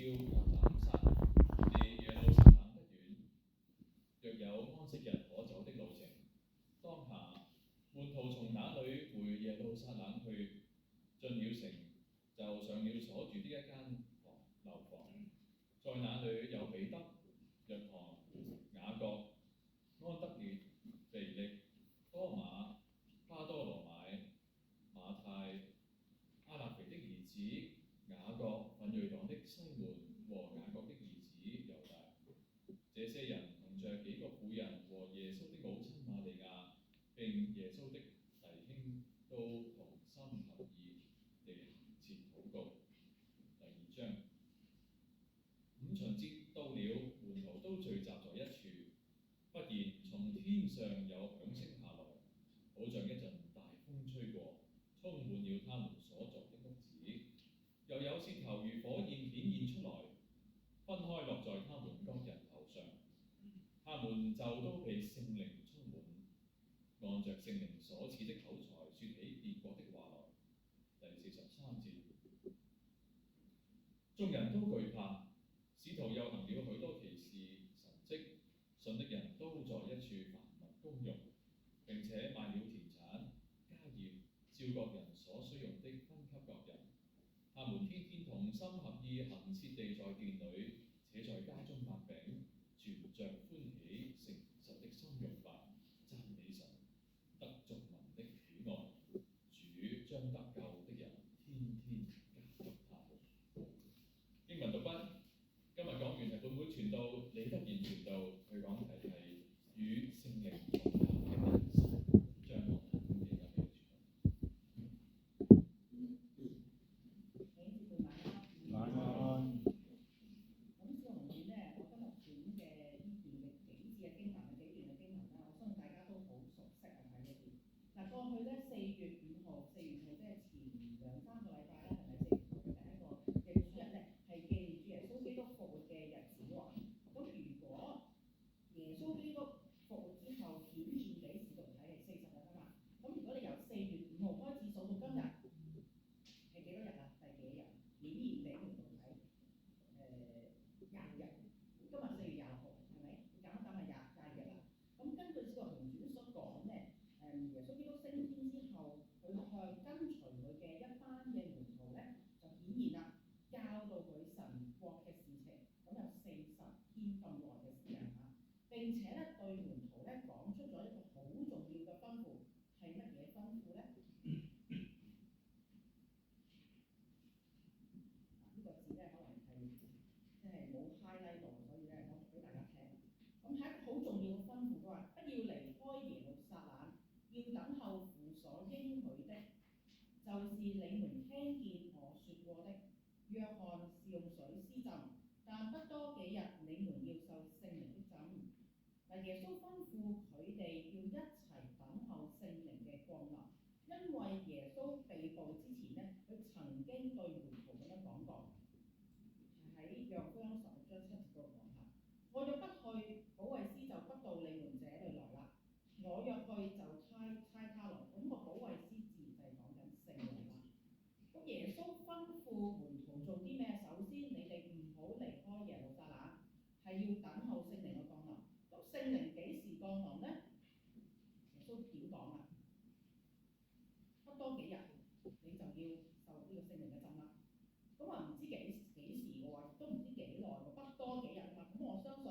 橄欖山，離耶路撒冷不遠。若有安息日可走的路程，當下門徒從那裏回耶路撒冷去，進了城，就上了所住的一間樓房，在那裏有彼得、約翰、雅各、安德烈、腓力、多馬、巴多羅買、馬太、亞勒腓的兒子雅各、奮銳黨的西門和雅各的兒子猶大。這些人同着幾個婦人和耶穌的母親瑪利亞，並耶穌的弟兄，都同心合意地恆切禱告。第2章。五旬節到了，門徒都聚集在一處。忽然從天上有響聲下來，好像一陣大風吹過，充滿了他們所在的屋子。又有舌頭如火焰顯現出來，分開落在他們各人頭上。他們就都被聖靈充滿，按着聖靈所賜的口才說起別國的話來。第43節。眾人都懼怕，使徒又行了許多奇事神蹟，信的人都在一處凡物公用，並且賣了田產、家業，照各人所需用的分給各人。他們天天同心合意恆切地在殿裏，且在家中擘餅，存着歡喜誠實的心用飯，讚美神，得眾民的喜愛。主將得救的人天天加給他們。經文讀畢。今日講完係本會傳道李德賢傳道，佢講題係與聖靈同行的人生。將我哋而家俾佢傳道。晚安。咁小紅院咧，我今日選嘅呢段嘅幾段嘅經文啦，我相信大家都好熟悉啊，喺呢邊。嗱，過去咧4月5號即係前2-3個禮拜咧，係咪4月5號嘅第一個嘅主日咧，係紀念主耶穌基督復活嘅日子喎。咁如果耶穌基督復活之後顯現俾使徒睇係40日啊嘛，咁如果你由4月5號開始數到今日係幾多日啊？第幾日？顯現俾門徒睇？20日。今日4月20號係咪？減一減係20日啦。咁根據《使徒行傳》所講咧，耶穌基督升天之後，佢向跟隨佢嘅一班嘅門徒咧就顯現啦，教導佢神國嘅事情，咁有40天咁耐嘅時間嚇。並且咧對門徒咧講出咗一個好重要嘅吩咐，係乜嘢吩咐咧？呢個字咧可能係即係冇 highlight 到，所以咧我讀俾大家聽。咁係一個好重要嘅吩咐，佢話不要離開耶路撒冷，要等候父所應許的，就是你們聽見我說過的。約翰是用水施浸，但不多幾日，你們要受聖靈的浸。嗱，耶穌吩咐佢哋要一齊等候聖靈嘅降臨，因為耶穌被捕之前咧，佢曾經對門徒咁樣講過，喺約翰福音16章7節度講下：我若不去，保惠師就不到你們這裏來啦；我若去，就差他來。咁個保惠師自然就係講緊聖靈啦。咁耶穌吩咐門徒做啲咩？首先，你哋唔好離開耶路撒冷，係要等候聖靈嘅降臨。咁聖靈幾時降臨呢？耶穌點講啊？不多幾日，你就要受呢個聖靈嘅浸啦。咁啊，唔知幾時嘅喎，都唔知幾耐喎，不多幾日啊嘛。咁我相信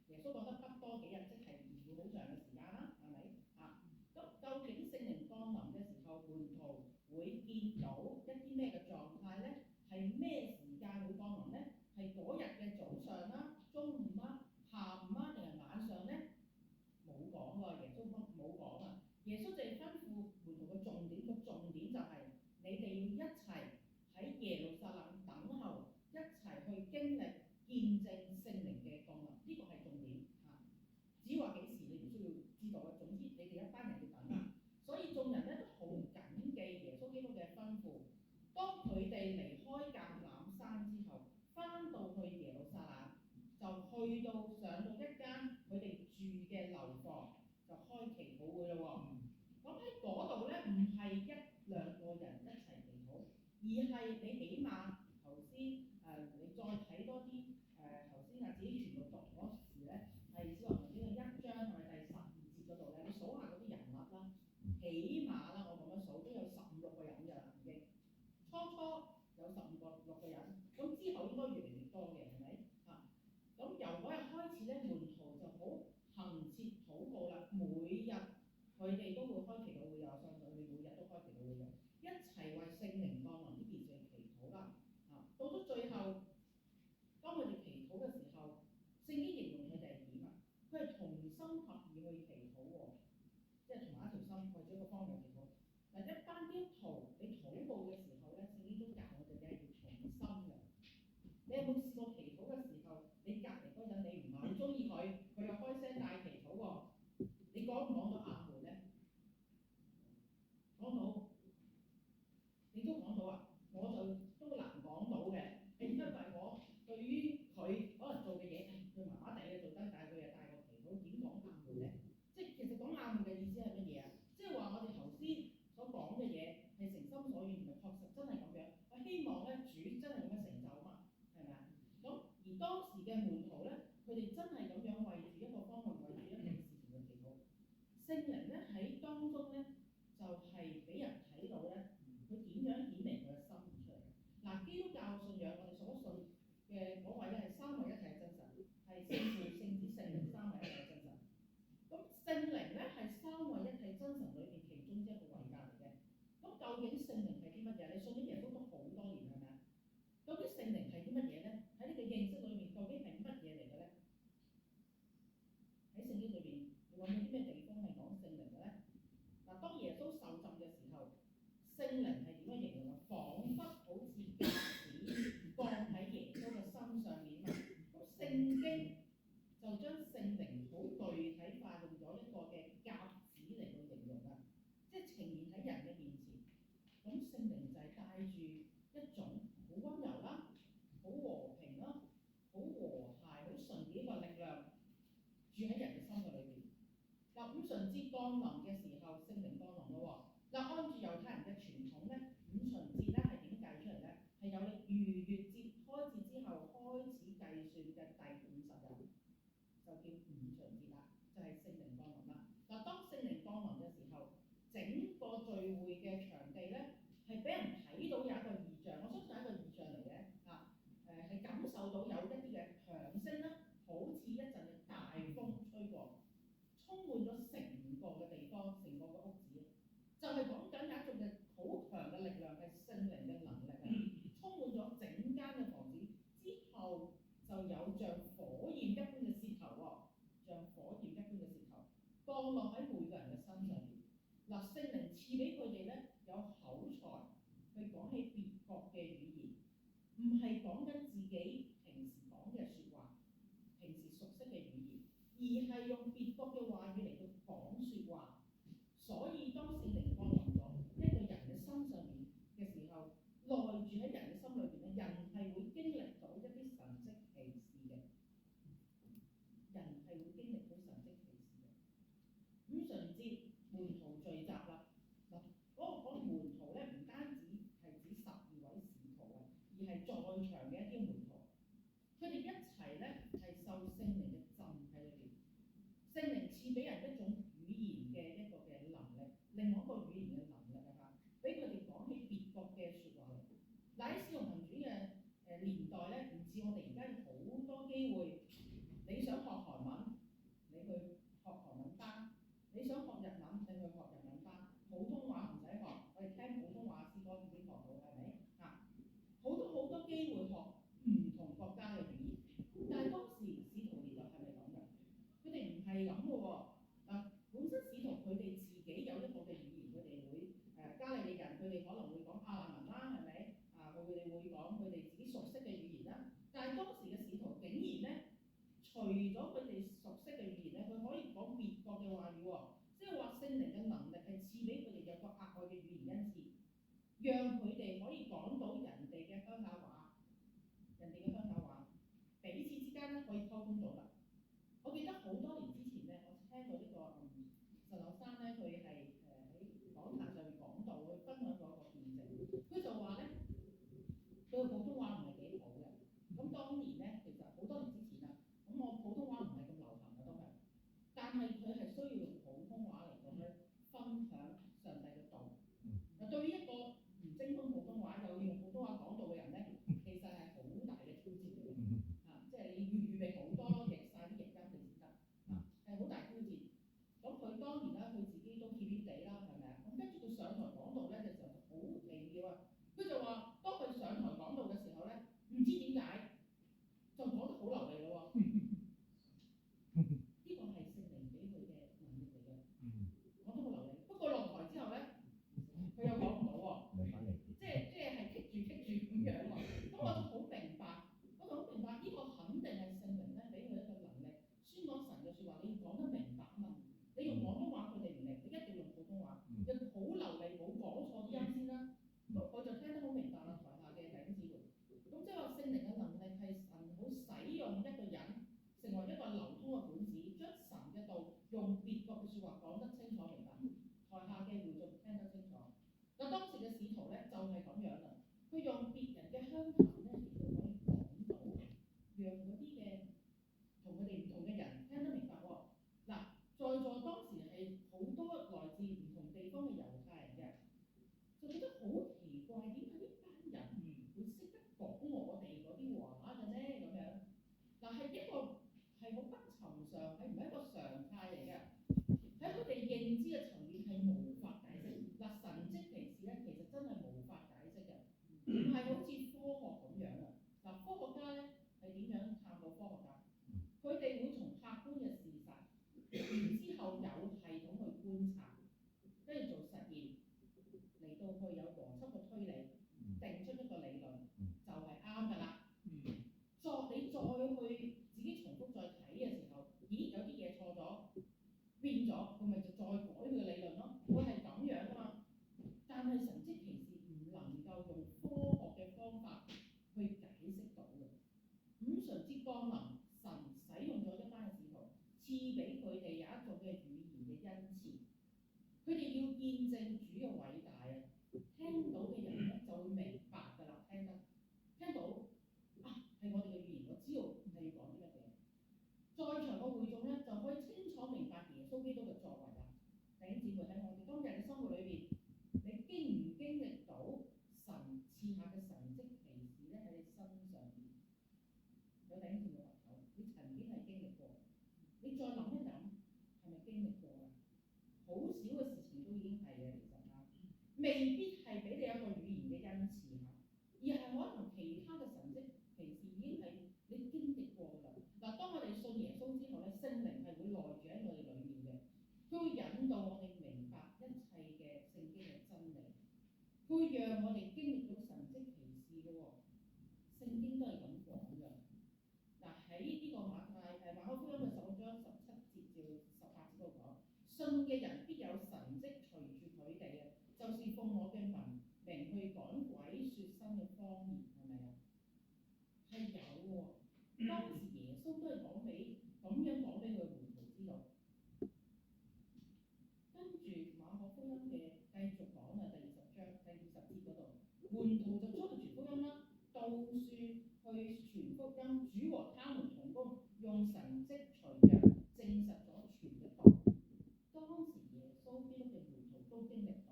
耶穌講得不多幾日，即係唔會好長嘅時間啦，係咪啊？咁究竟聖靈降臨嘅時候，門徒會見到一啲咩嘅狀態咧？係咩時間會降臨咧？係嗰日嘅早上啦、中午啦、下午啦，定係晚上咧？冇講喎，耶穌冇講啊。耶穌就係吩咐門徒嘅重點，個重點就係你哋要一齊喺耶路撒冷等候，一齊去經歷見證聖靈嘅降臨，呢個係重點嚇。至於話幾時，你唔需要知道啊。總之你哋一班人要等啦。所以眾人咧都好緊記耶穌基督嘅吩咐。當佢哋離開橄欖山之後，翻到去耶路撒冷，就去到上到一間佢哋住嘅樓房，就開祈禱會咯喎。咁喺嗰度咧，唔係1-2個人一齊祈禱，而係你起碼頭先你再睇多頭先自己全部讀嗰時咧，係使徒行傳嘅1章係咪第12節嗰度咧？你數下嗰啲人物啦，起碼啦，我咁樣數都有15、16個人㗎啦，已經。初有15、16個人，咁之後應該越嚟越多嘅，係咪？咁由嗰日開始咧，門徒就好恆切禱告啦，每日佢哋都會開祈禱會，我相信佢哋每日都開祈禱會嘅，一齊為聖靈降臨呢件事祈禱啦。到咗最後，當佢哋祈禱嘅時候，聖經形容佢哋係點啊？佢係同心合意去祈禱喎，即係同埋一條心為咗一個方向祈禱。嗱，一班基督徒你禱告嘅時候咧，聖經都教我哋嘅要同心嘅。你有冇試過祈禱嘅時候，你隔離嗰陣你唔係好中意佢，佢又開聲大祈禱喎，你講唔講到阿門咧？講到，你都講到啊？我就都難講到嘅，因為我對於佢可能做嘅嘢，佢麻麻地嘅做得，但係佢又帶我祈禱，點講阿門咧？即係其實講阿門嘅意思係乜嘢啊？即係話我哋頭先所講嘅嘢係誠心所願，唔係確實真係咁樣。我希望咧主真係咁樣成就啊嘛，係咪啊？咁而當時嘅門徒咧，佢哋真係咁樣為住一個方向，為住一件事情去祈禱。聖靈咧喺當中咧，就係俾人睇到咧，佢點樣顯明佢嘅心出嚟。嗱，基督教信仰我哋所信嘅嗰位咧係三位一體嘅真神，係聖父、聖子、聖靈三位一體嘅真神。咁聖靈咧係三位一體真神裏邊其中一個位格嚟嘅。咁究竟聖靈係啲乜嘢？你信咗耶穌都好多年係咪啊？究竟聖靈係啲乜嘢咧？喺你嘅認識裏面，究竟係乜嘢嚟嘅咧？喺聖經裏邊，你揾到啲咩地方係講聖靈嘅咧？嗱，當耶穌受浸嘅時候，聖靈係點樣形容啊？彷彿好似鴿子降喺耶穌嘅身上面啊！咁聖經就將聖靈好具體化，用咗一個嘅鴿子嚟到形容啊，即係呈現喺人嘅面前。咁聖靈就係帶住一種好溫柔啦、好和平啦、好和諧、好純潔一個力量，住喺人嘅心嘅裏邊。嗱，五旬節降臨嘅時候，聖靈降臨咯喎。嗱，按住猶太人嘅傳統咧，五旬節咧係點計出嚟咧？係有逾越節開始之後開始計算嘅第50日，就叫五旬節啦，就係聖靈降臨啦。嗱，當聖靈降臨嘅時候，整個聚會嘅場地咧係俾人睇到有一個異象，我相信係一個異象嚟嘅嚇。係感受到有一啲嘅響聲啦，好似一陣嘅大風吹過，充滿咗成個嘅地方，成個嘅屋子，就係講緊有一種嘅好強嘅力量，係聖靈嘅能力啊，充滿咗整間嘅房子。之後就有像火焰一般嘅舌頭喎，像火焰一般嘅舌頭降落喺每個人嘅身上面。嗱，聖靈賜俾佢哋咧有口才去講起別國嘅語言，唔係講緊自己平時講嘅説話，平時熟悉嘅語言，而係用別國嘅話語嚟到講説話。所以當聖靈降臨咗一個人嘅身上面嘅時候，內住喺人嘅心裏邊咧，人係會經歷到一啲神蹟奇事嘅。人係會經歷到神蹟奇事嘅。五旬節門徒聚集啦，嗱，嗰個門徒咧唔單止係指12位使徒啊，而係在場嘅一啲門徒，佢哋一齊咧係受聖靈嘅浸喺裏邊。聖靈賜俾人一種語言嘅一個嘅能力，另外一個語言嘅能力啊嚇，俾佢哋講起別國嘅説話嚟。嗱，喺使徒行傳嘅年代咧，唔似我哋而家好多機會，你想學韓文，你去學韓文班；你想學日文，你去學日文班。普通話唔使學，我哋聽普通話詩歌已經學到，係咪啊？好多機會學唔同國家嘅語言，但係當時使徒年代係咪咁嘅？佢哋唔係咁嘅喎。本身使徒佢哋自己有一個嘅語言，佢哋會加利利人，佢哋可能會講亞蘭文啦，係咪？佢哋會講佢哋自己熟悉嘅語言啦。但係當時嘅使徒竟然咧，除咗佢哋熟悉嘅語言咧，佢可以講別國嘅話語喎。即係話聖靈嘅能力係賜俾佢哋有個額外嘅語言恩賜，讓佢哋可以講到人哋嘅鄉下話，彼此之間咧可以溝通到啦。我記得好多年之前咧，我聽過呢個陳柳山咧，佢係喺講壇上面講到，佢分享咗一個見證。佢就話咧，佢嘅普通話唔係幾好嘅。咁當年咧，其實降臨，神使用咗一班嘅使徒，賜俾佢哋有一種嘅語言嘅恩賜，佢哋要見證主嘅偉大啊！聽到嘅人咧就會明白㗎啦，聽到啊係我哋嘅語言，我知道係要講啲乜嘢。在場嘅會眾咧就可以清楚明白耶穌基督嘅作為啦。弟兄姊妹，喺我哋今日嘅生活裏邊，你經唔經歷到神賜下嘅神蹟奇事咧喺你身上邊？有弟兄姊妹朋友，你曾經係經歷過，你再諗一諗，係咪經歷過啦？好少嘅事情都已經係嘅，其實啊，未必係俾你一個語言嘅恩賜嚇，而係可能其他嘅神蹟奇事已經係你經歷過㗎啦。嗱，當我哋信耶穌之後咧，聖靈係會內住喺我哋裏面嘅，佢會引導我哋明白一切嘅聖經嘅真理，佢會讓我哋經歷到神蹟奇事嘅喎。聖經都係咁講嘅。嗱，喺呢個馬可福音嘅16章17節至18節度講，信嘅人必有神蹟隨住佢哋嘅，就是奉我嘅名去趕鬼、説新嘅方言，係咪啊？係有喎。當時耶穌都係咁樣講俾佢門徒知道。跟住馬可福音嘅繼續講啊，第20章第20節嗰度，門徒就出去傳福音啦，到處去傳福音，主和他們同工，用神蹟隨着證實咗傳嘅道。當時耶穌基督嘅門徒都經歷到，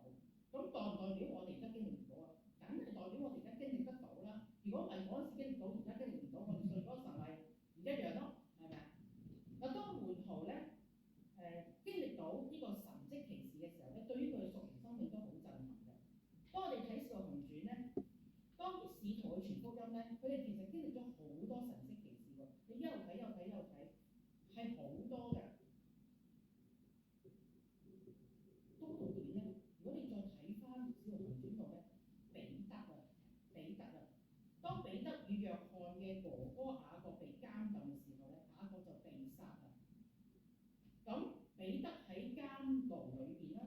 咁代唔代表我哋而家經歷唔到啊？梗係代表我哋而家經歷得到啦。如果唔係嗰陣時經歷到，而家經歷唔到，我哋信嗰個神咪唔一樣咯，係咪啊？嗱，當門徒咧經歷到呢個神蹟奇事嘅時候咧，對於佢嘅屬靈生命都好震撼嘅。當我哋睇《使徒行傳》咧，當啲使徒去傳福音咧，佢哋其實經歷咗好多神蹟奇事喎。你一路睇，係好多嘅。多到點咧？如果你再睇翻《使徒行傳》度咧，彼得啊，當彼得與約翰嘅哥哥雅各被監禁嘅時候咧，雅各就被殺啦。咁彼得喺監牢裏邊啦，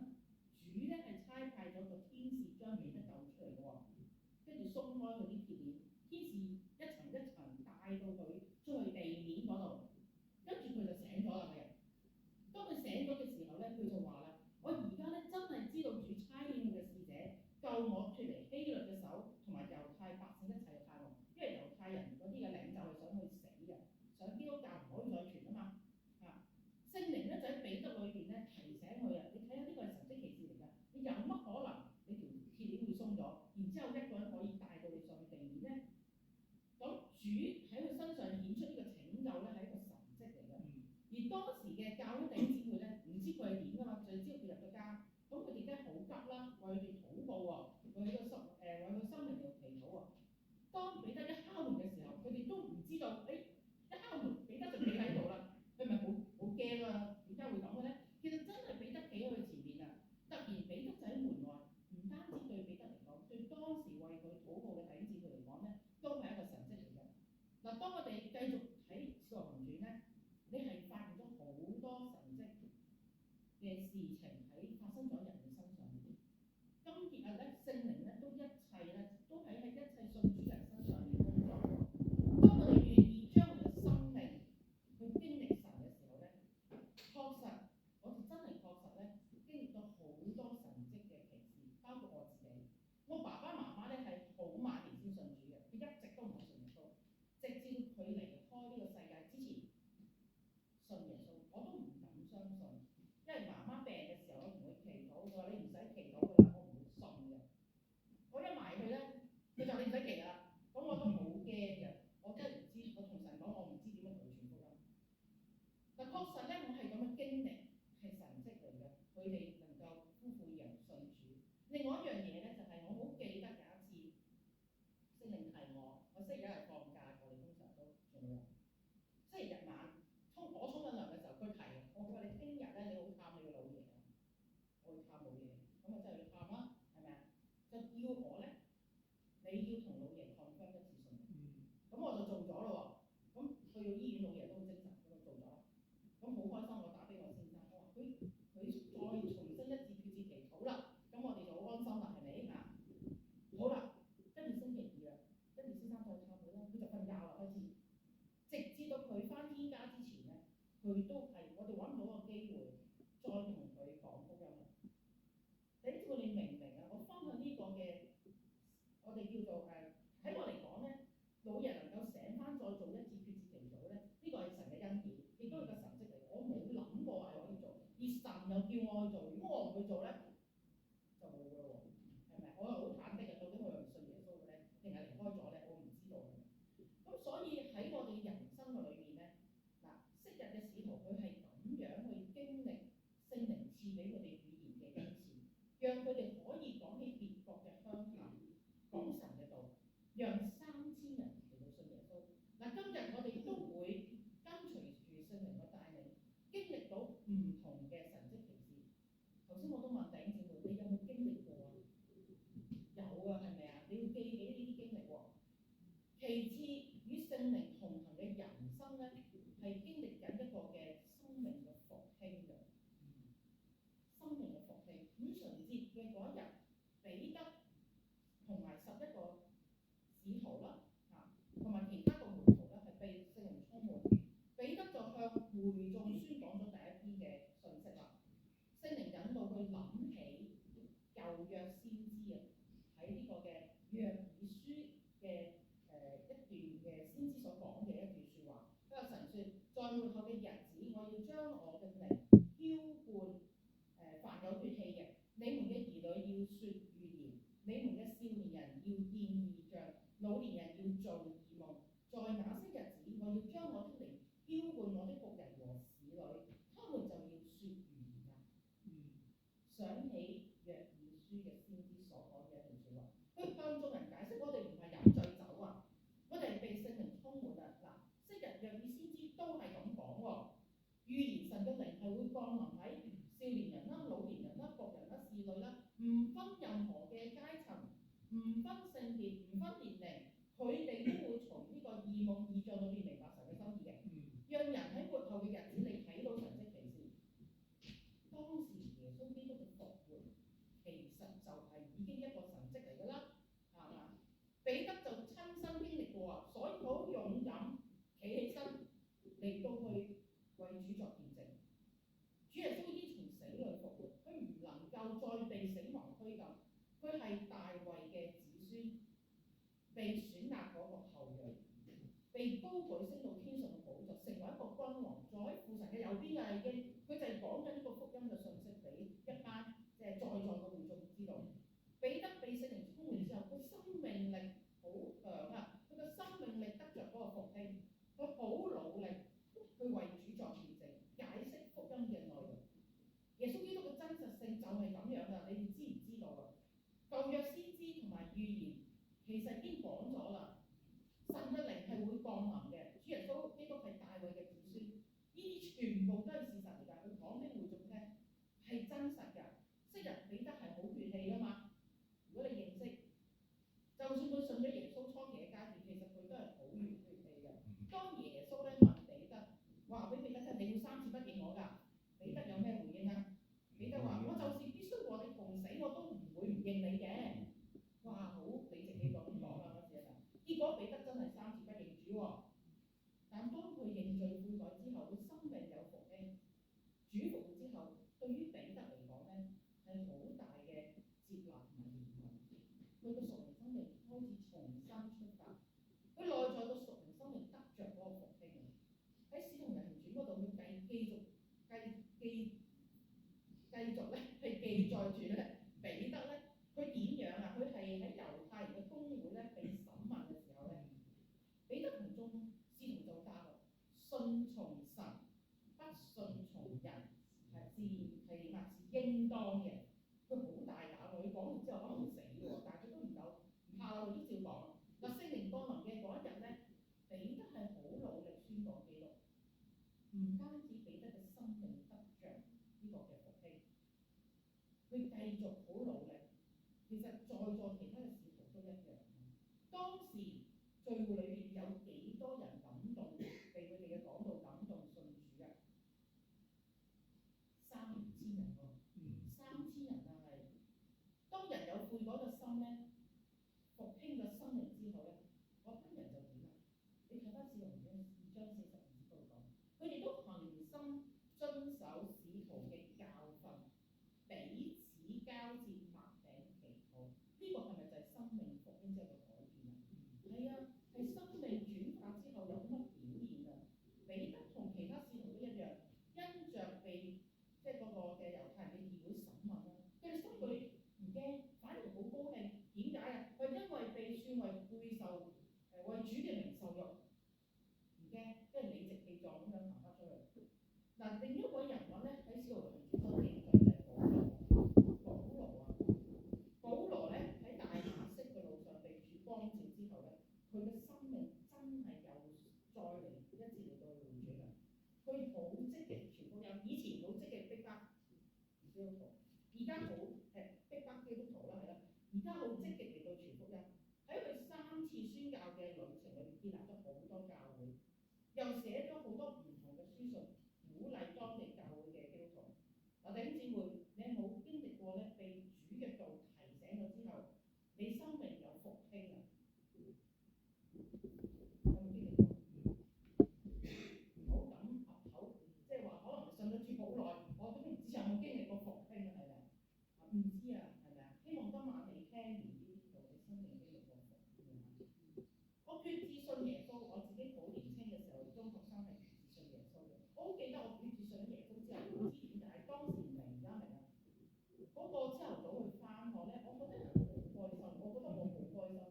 主咧係差派咗個天使將彼得救出嚟嘅喎，跟住鬆開嗰啲鐵鏈，天使一層一層帶到佢出去地面嗰度，跟住佢就醒咗啦個人。當佢醒咗嘅時候咧，佢就話啦：我而家咧真係知道主差遣佢嘅使者救我脱離希律嘅手同埋猶太百姓一切嘅盼望，因為猶太人嗰啲嘅領袖係想去死嘅，想基督教唔可以再傳啊嘛。聖靈咧就喺彼得裏邊咧提醒佢啊，你睇下呢個係神蹟奇事嚟㗎，你有乜可能你條鐵鏈會鬆咗，然之後一個人可以帶到你上去地面咧？咁主喺佢身上顯出呢個拯救咧係一個神蹟嚟嘅。而當時嘅教會弟兄姊妹咧唔知佢係點㗎嘛，就知道佢入咗監，咁佢哋梗係好急啦，為佢哋禱告喎，為佢生命嚟祈禱喎。當彼得一敲門嘅時候，佢哋都唔知道，一敲門彼得就企喺度啦。佢咪好驚啊？點解會咁嘅咧？其實真係彼得企喺佢前面啊！突然彼得就喺門外，唔單止對彼得嚟講，對當時為佢禱告嘅弟兄姊妹嚟講咧，都係一個神蹟嚟嘅。嗱，當我哋繼續睇《使徒行傳》咧，你係發現咗好多神蹟嘅事情喺發生咗人嘅身上面。今日咧，聖靈咧都一切咧都喺一切信主人身上面工作。當我哋願意將我哋嘅生命去經歷神嘅時候咧，確實我哋真係確實咧經歷到好多神蹟嘅奇事，包括我自己。我爸爸媽媽咧係好晚年先信主嘅，佢一直都唔係信耶穌，直至佢離開呢個世界之前信耶穌，我都唔敢相信，因為媽媽病嘅時候我同佢祈禱，佢話你唔使祈禱㗎啦，我唔會信嘅。佢都係我哋揾唔到個機會再同佢講福音啦。你知你明唔明啊？我分享呢個嘅，我哋叫做喺我嚟講咧，老人能夠醒翻再做一次決志祈禱咧，呢個係神嘅恩典，亦都係個神蹟嚟。我冇諗過係可以做，而神又叫我去做，如果我唔去做咧，就冇㗎喎，係咪？我又好忐忑嘅，究竟我係唔信耶穌嘅咧，定係離開咗咧？我唔知道嘅。咁所以喺我哋人生嘅裏面咧，嗱，昔日嘅使徒佢係咁樣去經歷聖靈賜俾佢哋語言嘅恩賜，讓佢哋可以講起別國嘅鄉下，講神嘅道，讓3000人嚟到信耶穌。嗱，今日我哋都會跟隨住聖靈嘅帶領，經歷到唔同嘅神蹟奇事。頭先我都問弟兄姊妹，你有冇經歷過啊？有啊，係咪啊？你要記起呢啲經歷喎。其次，與聖靈同行嘅人生咧，係經歷緊一個嘅生命嘅復興嘅。生命嘅復興。五旬節嘅嗰一日，彼得同埋11個使徒啦，同埋其他個門徒咧，係被聖靈充滿。彼得就向會眾宣講咗第一篇嘅信息啦。聖靈引導佢諗起舊約先知啊，喺呢個嘅約珥書嘅一段嘅先知所講嘅一句説話。佢話神説：在末後嘅日子，我要將我嘅靈澆灌凡有血氣嘅，你們嘅兒女要説預言，你們嘅少年人要見異象，老年人要做異夢。在那些日子，我要將我的靈澆灌我的僕人和使女，他們就要説預言啦。想起約珥書嘅先知所講嘅一段説話，佢向眾人解釋：我哋唔係飲醉酒啊，我哋係被聖靈充滿啊！嗱，昔日約珥先知都係咁講喎，預言神嘅靈係會降臨喺少年人啦、老年人啦、僕人啦、侍女啦，唔分任何嘅階層，唔分性別，唔分年齡，佢哋都會從呢個異夢異象裏邊明白神嘅心意嘅，讓人喺末後嘅日子你睇到神蹟奇事。當時耶穌基督嘅復活，其實就係已經一個神蹟嚟㗎啦，係嘛？彼得就親身經歷過啊，所以佢好勇敢企起身嚟到去為主作見證。主耶穌已經從死裏復活，佢唔能夠再被死亡拘禁，佢係大衛嘅子孫，被選納嗰個後裔，被高舉升到天上嘅寶座，成為一個君王，坐喺父神嘅右邊嘅已經，佢就係講緊呢個福音嘅信息俾一班在座嘅會眾知道。彼得被聖靈充滿之後，佢生命力好強啊！佢嘅生命力得着嗰個復興，佢好努力去為主作見證，解釋福音嘅內容。耶穌基督嘅真實性就係咁樣噶，你哋知唔知道啊？舊約先知同埋預言其實已經講咗啦，神嘅靈係會降臨嘅。主耶穌基督係大衛嘅子孫，呢啲全部都係事實嚟㗎。佢講俾會眾聽係真實㗎。昔日彼得係好血氣㗎嘛，如果你認識，就算佢信咗耶穌初期嘅階段，其實佢都係好血氣嘅。當耶穌咧問彼得，話俾彼得聽：你要3次不認我㗎？彼得有咩回應啊？彼得話：我就是必須和你同死，我都唔會唔認你嘅。哇，好理直氣壯咁講啦嗰時啊！結果彼得真係3次不認主喎。但當佢認罪悔改之後，佢生命有復興。主復活之後，對於彼得嚟講咧，係好大嘅接納同埋憐憫。佢個屬靈生命開始重新出發，佢內在個屬靈生命得着嗰個復興。喺使徒行傳嗰度，佢繼續咧係記載住咧彼得咧，佢點樣啊？佢係喺猶太人嘅公會咧被審問嘅時候咧，彼得同眾使徒就答啦：信從神，不信從人，係點啊？是應當嘅。佢好大膽喎！佢講完之後可能會死喎，但係佢都唔怕啦，佢都照講。嗱，聖靈降臨嘅嗰一日咧，彼得係好努力宣講基督，唔單止彼得嘅生命得着呢個嘅復興，佢繼續好努力。其實在座其他嘅使徒都一樣。當時聚會裏邊有幾多人感動，被佢哋嘅講道感動信主啊？3000人喎，3000人啊係。當人有悔改嘅心咧，復興咗生命之後咧，嗰班人就點啊？你睇翻《使徒行傳》2章42節嗰度講，佢哋都恒心狀咁樣行翻出去。嗱，另一個人物咧喺使徒行傳都記載就係保羅啊。保羅咧喺大馬色嘅路上被主光照之後咧，佢嘅生命真係又再嚟一次嚟到回轉啊！佢好積極傳福音，以前好積極逼迫基督徒，而家好逼迫基督徒啦，係啦，而家好積極嚟到傳福音。喺佢3次宣教嘅旅程裏面，建立咗好多教會，又寫咗好多唔同嘅書信，鼓勵當地教會嘅基督徒。嗱，弟兄姊妹，你有冇經歷過咧？被主嘅道提醒咗之後，你生命有復興啊？有冇經歷過？唔好咁岌口，即係話可能你信咗主好耐，我都唔知有冇經歷過復興啊？係咪？唔知啊，係咪啊？希望今晚你聽完呢啲道，你生命經歷過復興啊！我決志信耶穌，我自己好年輕嘅時候，中學生係決志信耶穌嘅。我好記得我決志信咗耶穌之後，唔知點解當時唔明，而家明啊！嗰個朝頭早去翻學咧，我覺得係好開心，我覺得我好開心喎。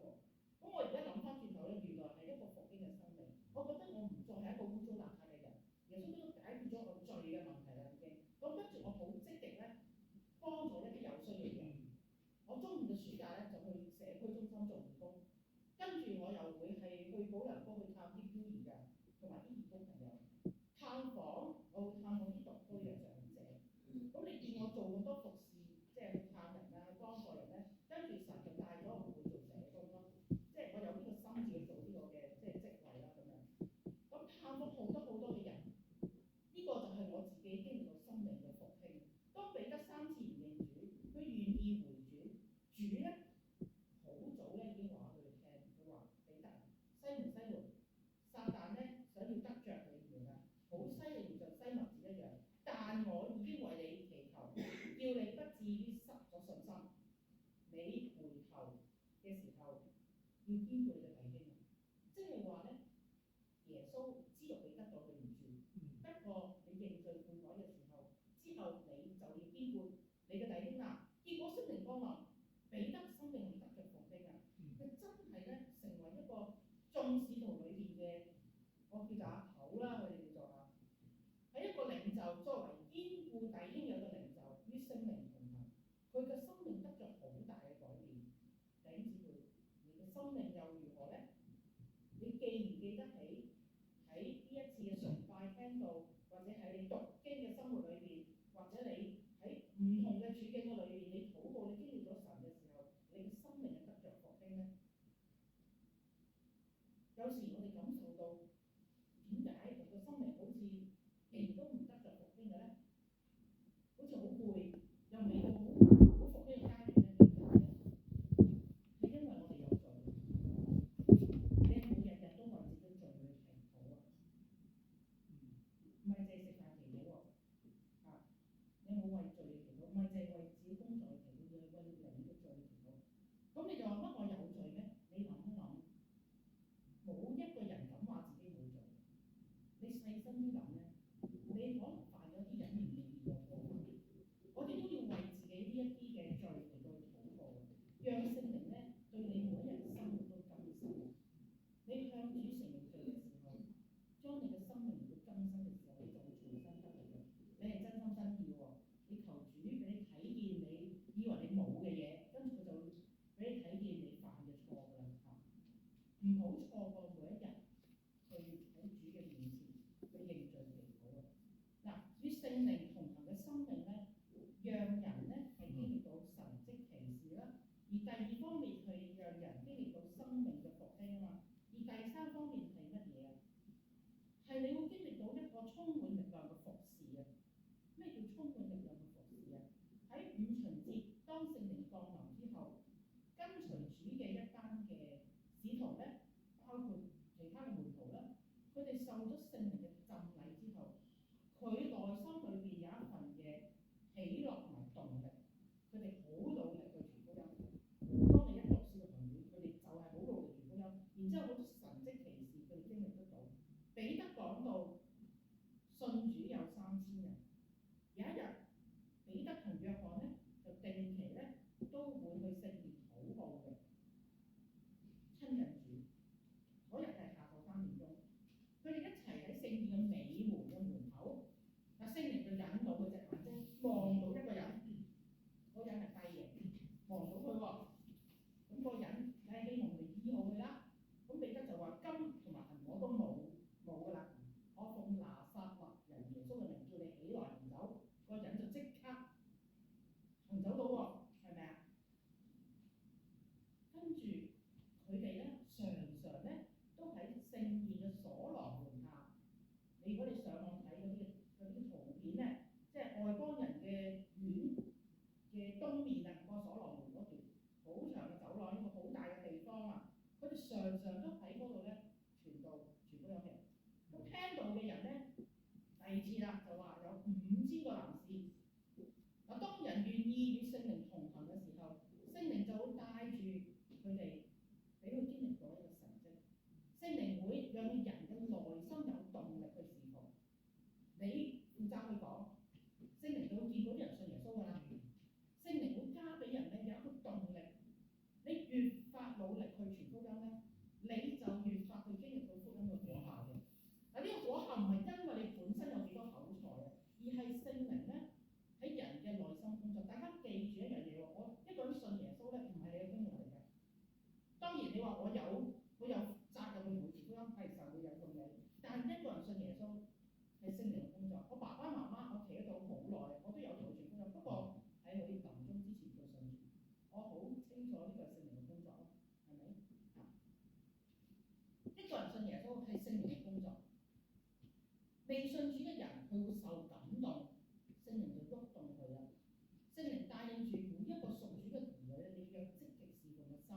咁我而家諗翻轉頭咧，原來係一個復興嘅生命。我覺得我唔再係一個污糟邋遢嘅人，耶穌都解決咗我罪嘅問題啦已經。咁跟住我好積極咧，幫助一啲有需要嘅人。我中午嘅暑假咧就去社區中心做義工，跟住我又會係去保良宮去探啲孤兒嘅，同埋啲義工朋友探訪，我會探訪啲獨居嘅長者。咁你見我做咁多服侍，即係去探人啊、幫助人咧，跟住神就帶咗我去做社工咯，即係我有呢個心志去做呢個嘅即係職位啦咁樣。咁探訪好多嘅人，呢個就係我自己經歷到生命嘅復興。當彼得3次唔認主，佢願意回轉，主咧好早咧已經話俾佢聽，佢話彼得，西門，撒旦咧想要得着你哋啦，好犀利，像西麥子一樣。但我已經為你祈求，叫你不至於失咗信心。你回頭嘅時候，要堅固你嘅弟兄。即係話咧，耶穌知道你得到佢唔住，不過你認罪悔改嘅時候，之後你就要堅固你嘅弟兄啦。結果聖靈降臨，彼得生命得着復興啊！佢真係咧成為一個眾使徒裏邊嘅，我叫做阿頭啦，佢哋叫做啊，係一個領袖，作為堅固弟兄有個領袖，與聖靈同行，佢嘅生命得着好大嘅改變。弟兄姊妹，你嘅生命又如何咧？你記唔記得起喺呢一次嘅崇拜聽到，或者喺你讀經嘅生活裏邊，或者你喺唔同嘅處境嘅裏邊，你禱告，你經歷咗神嘅時候，你嘅生命係得着復興咧？有時我哋感受到點解我個生命好似亦都唔得着復興嘅咧？好似好攰，又未到好復興嘅階段咧？係因為我哋有罪。你係咪日日都為自己罪去祈禱啊？唔係淨係食飯祈禱喎，你有冇為罪祈禱？唔係淨係為自己工作祈禱，要為你嘅罪祈禱。咁你就話乜我有罪咩？你諗一諗，冇一個人敢話自己冇罪。你細心啲諗咧，你可能犯咗啲人唔認嘅過犯。我哋都要為自己呢一啲嘅罪嚟到禱告，讓聖靈咧對你每一日生活都更新。你向主承認罪嘅時候，將你嘅生命嚟到更新嘅時候，你就會重新得力嘅。你係真心真意喎，你求主俾你睇見你以為你冇嘅嘢，跟住佢就會俾你睇見你犯嘅錯㗎啦嚇。唔好錯過每一日去喺主嘅面前去認罪祈禱啊！嗱，與聖靈同行嘅生命咧，讓人咧係經歷到神蹟奇事啦。而第二方面係讓人經歷到生命嘅復興啊嘛。而第三方面係乜嘢啊？係你會經歷到一個充滿力量嘅服侍啊！咩叫充滿力量嘅服侍啊？喺五旬節當聖靈降臨之後，跟隨主嘅一班嘅使徒咧，包括其他嘅門徒啦，佢哋受咗聖靈嘅浸禮之後，佢內心裏邊有一份嘅喜樂同埋動力，佢哋好努力去傳福音。當你一讀使徒行傳，佢哋就係好努力傳福音，然之後好多神蹟奇事佢哋經歷得到。彼得講到信主有3000人，有一日彼得同約翰咧就定期咧都會去聖殿禱告嘅，親近主。嗰日係下晝3點鐘，佢哋一齊喺聖殿嘅尾唔係因為你本身有幾多口才啊，而係聖靈咧喺人嘅內心工作。大家記住一樣嘢喎，我一個人信耶穌咧，唔係你嘅功勞嚟嘅。當然你話我有責任去媒傳福音，係神會有用你。但係一個人信耶穌係聖靈嘅工作。我爸爸媽媽我企喺度好耐，我都有媒傳福音，不過喺我要臨終之前做信主，我好清楚呢個係聖靈嘅工作咯，係咪？一個人信耶穌係聖靈嘅工作。未信主嘅人佢會受感動，聖靈就喐動佢啦。聖靈帶領住每一個屬主嘅兒女咧，你要有積極侍奉嘅心。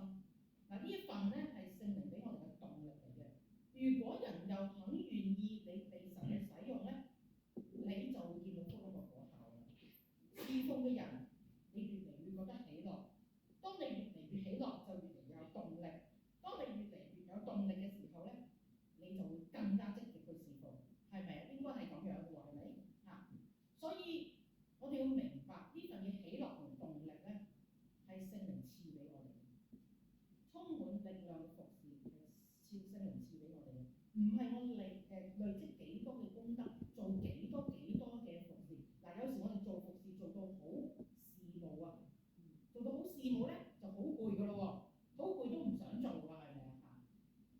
嗱，呢一份咧係聖靈俾我哋嘅動力嚟嘅。如果人又肯願意你被神嘅使用咧，你就會見到福音嘅果效啦。侍奉嘅人，你越嚟越覺得喜樂。當你越嚟越喜樂，就越嚟越有動力。當你越嚟越有動力嘅時候咧，你就會更加積極去侍奉。係咪啊？應該係咁樣嘅喎，係咪？嚇！所以我哋要明白呢份嘅喜樂同動力咧，係聖靈賜俾我哋，充滿力量嘅服侍係聖靈賜俾我哋嘅，唔係我累積幾多嘅功德，做幾多嘅服侍。嗱，有時我哋做服侍做到好事務啊，做到好事務咧就好攰噶咯喎，好攰都唔想做㗎，係咪啊？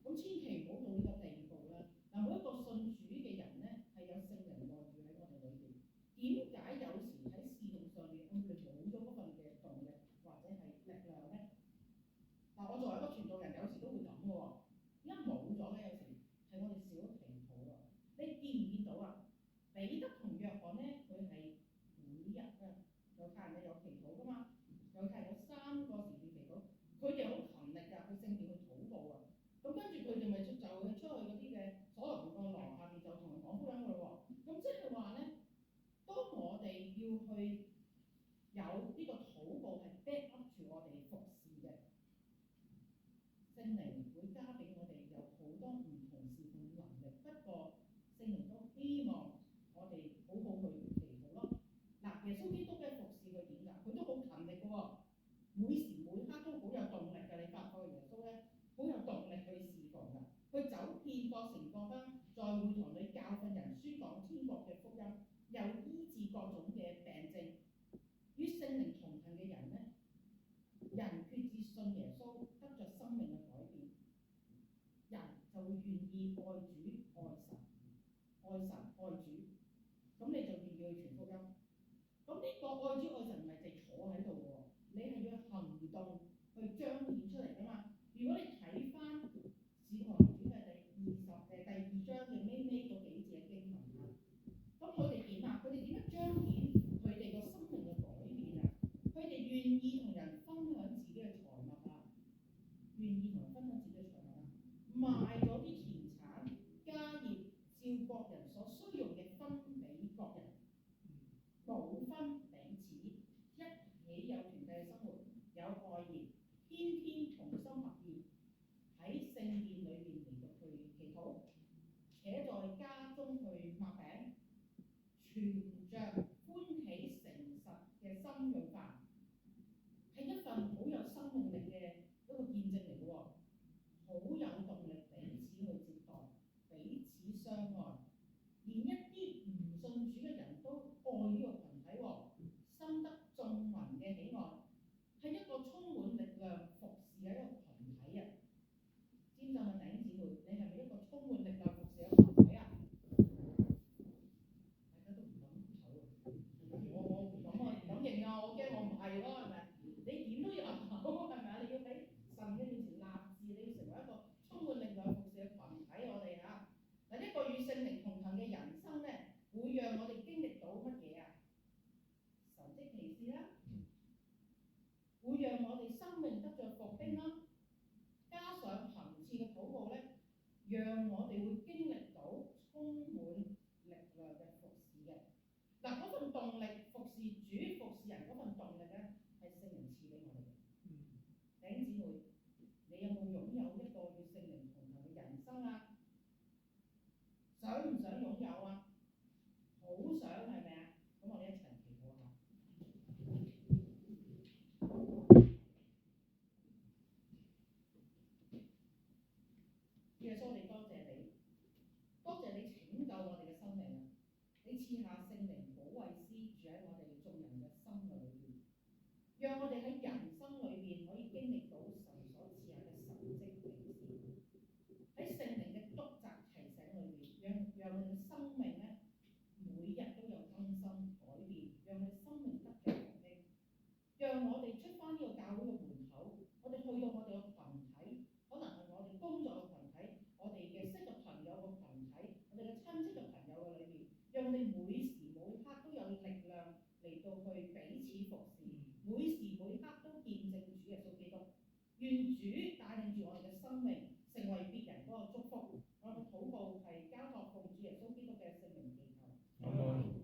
嚇！咁千祈唔好到呢個地步啦。嗱，每一個信主嘅人咧，係有聖靈內住喺我哋裏邊。點解有時喺侍奉上面我哋冇咗嗰份嘅動力或者係力量咧？嗱，我作為一個傳道人，有時都會咁嘅喎。一冇咗咧，有時係我哋少咗祈禱喎。你見唔見到啊？彼得同約翰咧，佢係每日啊，猶太人有祈禱噶嘛，猶太人有3個時段祈禱，佢哋好勤力㗎，去聖殿去禱告啊。咁跟住佢哋咪就去出去嗰啲嘅所羅門個廊下邊就同人講福音㗎咯喎。咁即係話咧，當我哋要去有呢個禱告係 back up 住我哋服侍嘅，聖靈會加俾我哋有好多唔同侍奉能力。不過聖靈都希望我哋好好去祈禱咯。嗱，耶穌基督嘅服侍佢點㗎？佢都好勤力㗎喎，每時每刻都好有動力㗎。你發覺耶穌咧，好有動力去侍奉㗎。佢走遍各城各鄉，在會堂裏教訓人，宣講天國嘅福音，又醫治各種嘅病症。與聖靈同行嘅人咧，人決志信耶穌，得着生命嘅改變，人就會願意愛主、愛神、愛主。咁你就願意去傳福音。咁呢個愛主愛神唔係淨坐喺度喎，你係要行動去彰顯出嚟㗎嘛。如果你睇翻《使徒行傳》第2章嘅尾嗰幾節嘅經文啊，咁佢哋點啊？佢哋點樣彰顯佢哋個生命嘅改變啊？佢哋願意同人分享自己嘅財物啊，願意同人分享自己嘅財物啊，賣咗啲田產家業，照各人所需用嘅分俾各人，冇分彼此，一起有團契嘅生活，有愛意，天天同心合意喺聖殿裏邊嚟到去祈禱，且在家中去擘餅，存着歡喜誠實嘅心用飯，係一份好有生命力嘅一個見證嚟嘅喎，好有動力彼此去接待，彼此相愛，連一啲唔信主嘅人都愛呢個群體喎，深得眾民嘅喜愛，係一個充滿力量服侍嘅一個群體啊！尖浸嘅弟兄姊妹，你係咪一個充滿力量服侍嘅群體啊？大家都唔敢唞啊！我唔敢認啊！我驚我唔係咯，係咪？你點都要岌頭，係咪啊？你要喺神嘅面前立志，你要成為一個充滿力量服侍嘅群體，我哋啊！嗱，一個與聖靈同行嘅人生咧，會讓我哋經歷到乜嘢啊？神蹟奇事啦，會讓我哋生命得着復興啦，加上恆切嘅禱告咧，讓我哋會經歷到充滿力量嘅服侍嘅。嗱，嗰份動力服侍主、服侍人嗰份動力咧，係聖靈賜俾我哋嘅。弟兄姊妹，你有冇擁有一個與聖靈同行嘅人生啊？想唔想擁有啊？好想係咪啊？咁我哋一齊祈禱下。耶穌，我哋多謝你，賜下聖靈保惠師住喺我哋眾人嘅心裏邊，讓我哋喺人生裏邊可以經歷到神所賜下嘅神蹟奇事。喺聖靈嘅督責提醒裏邊，讓我哋嘅生命咧每日都有更新改變，讓我哋生命得嘅復興，讓我哋出翻呢個教會嘅門口，我哋去到我哋嘅群體，可能係我哋工作嘅群體，我哋嘅識嘅朋友嘅群體，我哋嘅親戚嘅朋友嘅裏邊，讓我哋每時每刻都有力量嚟到去彼此服侍，每時每刻都見證主耶穌基督。願主帶領住我哋嘅生命，成為別人嗰個祝福。我嘅禱告係交託奉主耶穌基督嘅聖名祈求。